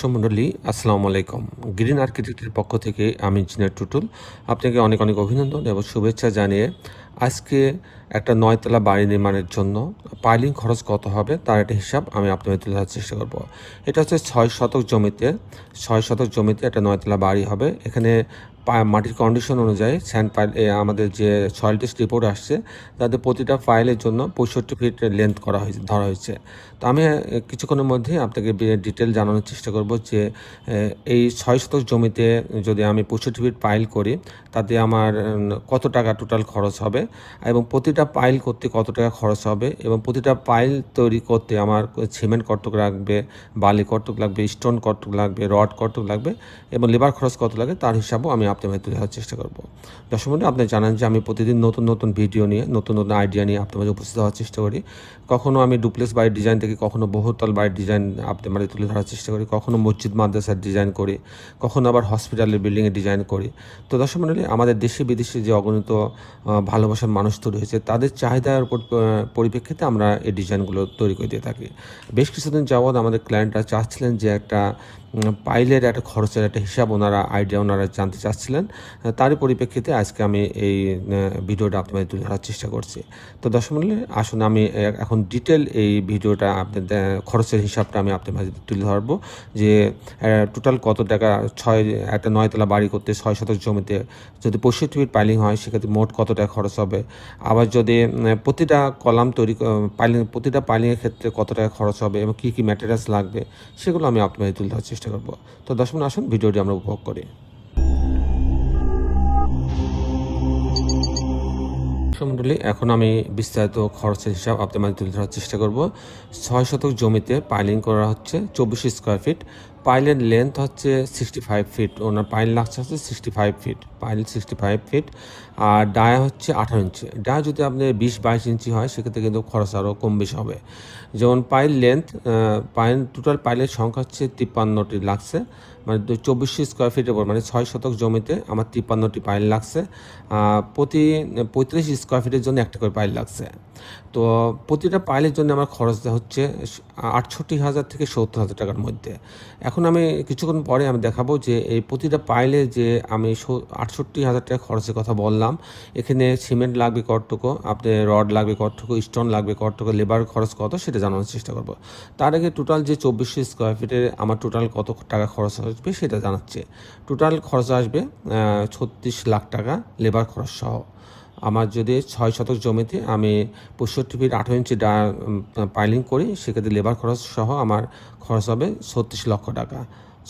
দর্শক মণ্ডলী আসসালামু আলাইকুম। গ্রিন আর্কিটেক্টের পক্ষ থেকে আমি ইঞ্জিনিয়ার টুটুল আপনাকে অনেক অনেক অভিনন্দন এবং শুভেচ্ছা জানিয়ে আজকে একটা 9 তলা বাড়ি নির্মাণের জন্য পাইলিং খরচ কত হবে তার একটা হিসাব আমি আপনাদের তুলে ধরার চেষ্টা করব। এটা হচ্ছে 6 শতক জমিতে একটা 9 তলা বাড়ি হবে। এখানে মাটির কন্ডিশন অনুযায়ী স্যান্ড পাইল আমাদের যে সয়েল টেস্ট রিপোর্ট আসছে তাদের প্রতিটা ফাইলের জন্য 65 ফিট লেন্থ ধরা হয়েছে। তো আমি কিছুক্ষণের মধ্যে আপনাকে ডিটেল জানানোর চেষ্টা করব যে এই 6 শতক জমিতে যদি আমি 65 ফিট পাইল করি তাতে আমার কত টাকা টোটাল খরচ হবে এবং প্রতিটা পাইল করতে কত টাকা খরচ হবে এবং প্রতিটা পাইল তৈরি করতে আমার সিমেন্ট কতটুকু লাগবে, বালি কতটুকু লাগবে, স্টোন কতটুকু লাগবে, রড কতটুকু লাগবে এবং লেবার খরচ কত লাগে তার হিসাবও আমি আপনাদের তুলে ধরার চেষ্টা করব। দর্শক বন্ধু, আপনি জানেন যে আমি প্রতিদিন নতুন নতুন ভিডিও নিয়ে নতুন নতুন আইডিয়া নিয়ে আপনাদের উপস্থিত হওয়ার চেষ্টা করি। কখনও আমি ডুপ্লেক্স বাড়ির ডিজাইন থেকে কখনো বহুতল বাড়ির ডিজাইন আপনাদের তুলে ধরার চেষ্টা করি, কখনো মসজিদ মাদ্রাসার ডিজাইন করি, কখনো আবার হসপিটালের বিল্ডিংয়ের ডিজাইন করি। তো দর্শক মণ্ডলী, আমাদের দেশে বিদেশে যে অগণিত ভালোবাসার মানুষ তৈরি হয়েছে তাদের চাহিদার উপর পরিপ্রেক্ষিতে আমরা এই ডিজাইনগুলো তৈরি করে দিয়ে থাকি। বেশ কিছুদিন যাবৎ আমাদের ক্লায়েন্টরা চাচ্ছিলেন যে একটা পাইলের একটা খরচের একটা হিসাব ওনারা জানতে চাচ্ছিলেন। তারই পরিপ্রেক্ষিতে আজকে আমি এই ভিডিওটা আপনাদের তুলে ধরার চেষ্টা করছি। তো দর্শক মণ্ডলী, আসুন আমি এখন ডিটেল এই ভিডিওটা আপনাদের খরচের হিসাবটা আমি আপনাদের মাঝে তুলে ধরবো যে টোটাল কত টাকা একটা 9 তলা বাড়ি করতে 6 শতক জমিতে যদি 65 ফিট পাইলিং হয় সেক্ষেত্রে মোট কত টাকা খরচ হবে, আবার যদি প্রতিটা কলাম প্রতিটা পাইলিংয়ের ক্ষেত্রে কত টাকা খরচ হবে এবং কী কী ম্যাটেরিয়ালস লাগবে সেগুলো আমি আপনাদের তুলে ধরার চেষ্টা করব। তো দর্শক আসুন ভিডিওটি আমরা উপভোগ করি। মণ্ডলী, এখন আমি বিস্তারিত খরচের হিসাব আপনাদের মাঝে তুলে ধরার চেষ্টা করব। 6 শতক জমিতে পাইলিং করা হচ্ছে 24 স্কোয়ার ফিট, পাইলের লেন্থ হচ্ছে 65 ফিট, ওনার পাইল লাগছে হচ্ছে 65 ফিট, পাইল 65 ফিট, আর ডায়া হচ্ছে 18 ইঞ্চি। ডায়া যদি আপনার 20-22 ইঞ্চি হয় সেক্ষেত্রে কিন্তু খরচ আরও কম বেশি হবে। যেমন পাইল লেন্থ টোটাল পাইলের সংখ্যা হচ্ছে 53টি লাগছে, মানে 24 স্কোয়ার ফিটের উপর মানে 6 শতক জমিতে আমার 53টি পাইল লাগছে। প্রতি 35 স্কোয়ার ফিটের জন্য একটা করে পাইল লাগছে। তো প্রতিটা পাইলের জন্য আমার খরচ হচ্ছে 68,000 থেকে 70,000 টাকার মধ্যে। এখন আমি কিছুক্ষণ পরে আমি দেখাবো যে এই প্রতিটা পাইলে যে আমি 68,000 টাকা খরচের কথা বললাম, এখানে সিমেন্ট লাগবে কতটুকু, আপনার রড লাগবে কতটুকু, স্টোন লাগবে কতটুকু, লেবার খরচ কত সেটা জানানোর চেষ্টা করব। তার আগে টোটাল যে 24 স্কোয়ার ফিটে আমার টোটাল কত টাকা খরচ আসবে সেটা জানাচ্ছে। টোটাল খরচ আসবে 36 লাখ টাকা লেবার খরচ সহ। আমার যদি 6 শতক জমিতে আমি 65 ফিট 18 ইঞ্চি পাইলিং করি সেক্ষেত্রে লেবার খরচ সহ আমার খরচ হবে 36 লক্ষ টাকা।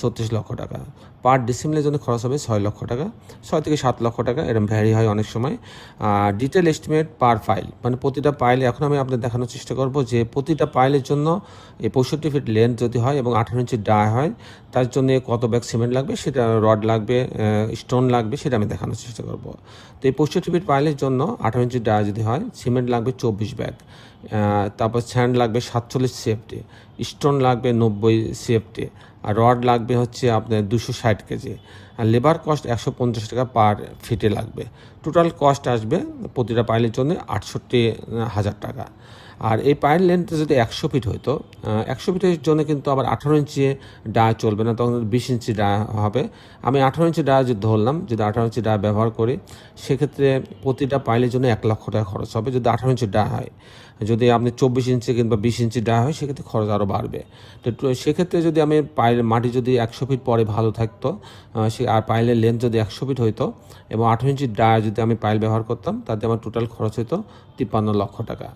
36 লক্ষ টাকা পার ডিসিমিলের জন্য খরচ হবে 6 লক্ষ টাকা, 6 থেকে 7 লক্ষ টাকা, এরকম ভ্যারি হয় অনেক সময়। ডিটেল এস্টিমেট পার পাইল মানে প্রতিটা পাইল এখন আমি আপনাদের দেখানোর চেষ্টা করব যে প্রতিটা পাইলের জন্য এই 65 ফিট লেন্থ যদি হয় এবং 18 ইঞ্চি ডায়া হয় তার জন্য কত ব্যাগ সিমেন্ট লাগবে, সেটা রড লাগবে, স্টোন লাগবে, সেটা আমি দেখানোর চেষ্টা করব। তো এই 65 ফিট পাইলের জন্য 18 ইঞ্চি ডায়া যদি হয় সিমেন্ট লাগবে 24 ব্যাগ, তারপর স্যান্ড লাগবে 47 সেফটি, স্টোন লাগবে 90 সেফটি, আর রড লাগবে হচ্ছে আপনার 260 কেজি, আর লেবার কস্ট 150 টাকা পার ফিটে লাগবে। টোটাল কস্ট আসবে প্রতিটা পাইলের জন্য 68,000 টাকা। আর এই পাইল লেন্থটা যদি 100 ফিট হইতো, 100 ফিটের জন্য কিন্তু আবার 18 ইঞ্চি ডায়া চলবে না, তখন 20 ইঞ্চি ডায়া হবে। আমি 18 ইঞ্চি ডায়া যদি ধরলাম, যদি 18 ইঞ্চি ডায়া ব্যবহার করি সেক্ষেত্রে প্রতিটা পাইলের জন্য 1 লক্ষ টাকা খরচ হবে যদি 18 ইঞ্চি ডায়া হয়। যদি আপনি 24 ইঞ্চি কিংবা 20 ইঞ্চি ডায়া হয় সেক্ষেত্রে খরচ আরও বাড়বে। তো সেক্ষেত্রে যদি আমি মাটি যদি 100 ফিট পরে ভালো থাকতো আর পাইলের লেন্থ যদি 100 ফিট হইতো এবং 18 ইঞ্চি ডায়া যদি আমি পাইল ব্যবহার করতাম তাতে আমার টোটাল খরচ হতো 53 লক্ষ টাকা।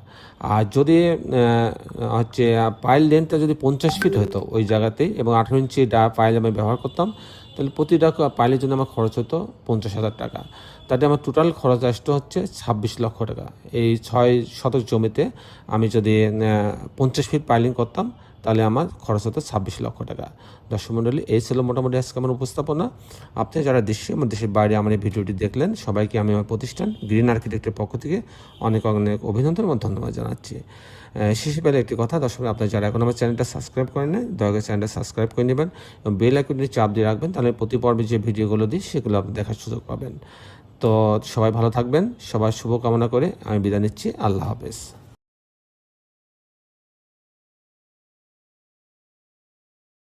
আর যদি হচ্ছে পাইল লেন্থটা যদি 50 ফিট হতো ওই জায়গাতেই এবং 18 ইঞ্চি ডায়া পাইল আমি ব্যবহার করতাম তাহলে প্রতিটা পাইলের জন্য আমার খরচ হতো 50,000 টাকা। তাতে আমার টোটাল খরচ আসতো হচ্ছে 26 লক্ষ টাকা। এই 6 শতক জমিতে আমি যদি 50 ফিট পাইলিং করতাম তাহলে আমার খরচ হতো 26 লক্ষ টাকা। দর্শক মণ্ডলী, এই ছিল মোটামুটি আজকে আমার উপস্থাপনা। আপনি যারা দেশের বাইরে আমার এই ভিডিওটি দেখলেন সবাইকে আমি আমার প্রতিষ্ঠান গ্রিন আর্কিটেক্টের পক্ষ থেকে অনেক অনেক অভিনন্দন এবং ধন্যবাদ জানাচ্ছি। শেষে পেলে একটি কথা, দর্শক আপনারা যারা এখন আমার চ্যানেলটা সাবস্ক্রাইব করেন না দয়া করে চ্যানেলটা সাবস্ক্রাইব করে নেবেন এবং বেল আইকনটি চাপ দিয়ে রাখবেন, তাহলে প্রতি পর্বে যে ভিডিওগুলো দিই সেগুলো আপনি দেখার সুযোগ পাবেন। তো সবাই ভালো থাকবেন, সবার শুভকামনা করে আমি বিদায় নিচ্ছি। আল্লাহ হাফেজ।